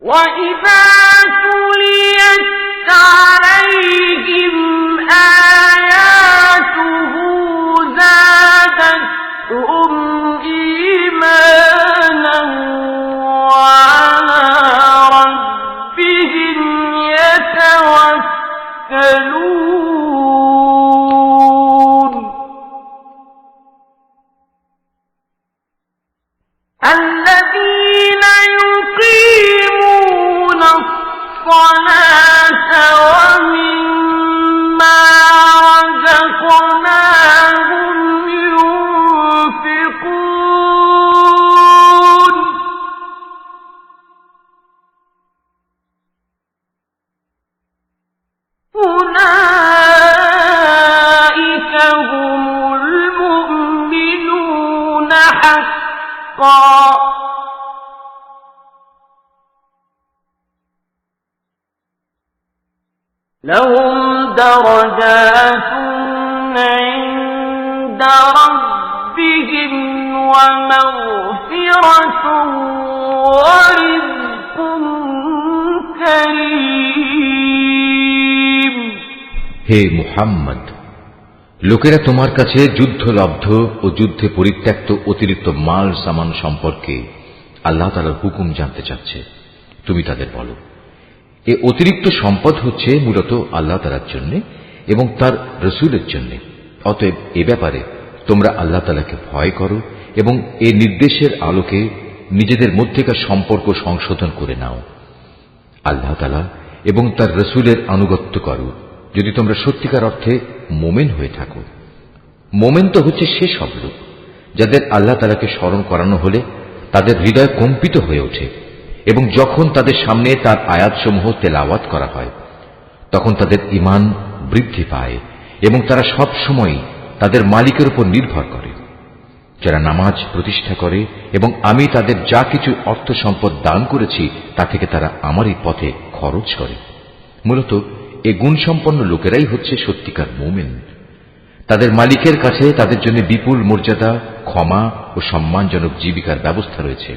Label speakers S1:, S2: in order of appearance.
S1: وَإِذَا تُلِيَتْ عَلَيْهِمْ آيَاتُهُ زَادَتْهُمْ إِيمَانًا وَعَلَى رَبِّهِمْ يَتَوَكَّلُونَ الَّذِينَ يُقِيمُونَ الصَّلَاةَ وَمِمَّا رَزَقْنَاهُمْ يُنْفِقُونَ أُولَئِكَ هُمُ الْمُؤْمِنُونَ حَقًّا لَهُمْ دَرَجَاتٌ عِندَ رَبِّهِمْ وَمَغْفِرَةٌ وَرِزْقٌ كَرِيمٌ।
S2: হে মুহাম্মদ, লোকেরা তোমার কাছে যুদ্ধলব্ধ ও যুদ্ধে পরিত্যক্ত অতিরিক্ত মাল সামান সম্পর্কে আল্লাহ তাআলার হুকুম জানতে চাচ্ছে। তুমি তাদের বলো, এ অতিরিক্ত সম্পদ হচ্ছে মূলত আল্লাহ তাআলার জন্য এবং তার রাসূলের জন্য। অতএব এ ব্যাপারে তোমরা আল্লাহ তাআলাকে ভয় করো এবং এ নির্দেশের আলোকে নিজেদের মধ্যেকার সম্পর্ক সংশোধন করে নাও। আল্লাহ তাআলা এবং তার রাসূলের আনুগত্য করো যদি তোমরা সত্যিকার অর্থে মোমেন হয়ে থাকো। মোমেন তো হচ্ছে সেসব লোক যাদের আল্লাহ তাআলাকে স্মরণ করানো হলে তাদের হৃদয় কম্পিত হয়ে ওঠে এবং যখন তাদের সামনে তার আয়াতসমূহ তেলাওয়াত করা হয় তখন তাদের ঈমান বৃদ্ধি পায় এবং তারা সব সময় তাদের মালিকের উপর নির্ভর করে। যারা নামাজ প্রতিষ্ঠা করে এবং আমি তাদের যা কিছু অর্থ সম্পদ দান করেছি তা থেকে তারা আমারই পথে খরচ করে। মূলত এ গুণসম্পন্ন লোকেরাই হচ্ছে সত্যিকার মুমিন। তাদের মালিকের কাছে তাদের জন্য বিপুল মর্যাদা, ক্ষমা ও সম্মানজনক জীবিকার ব্যবস্থা রয়েছে।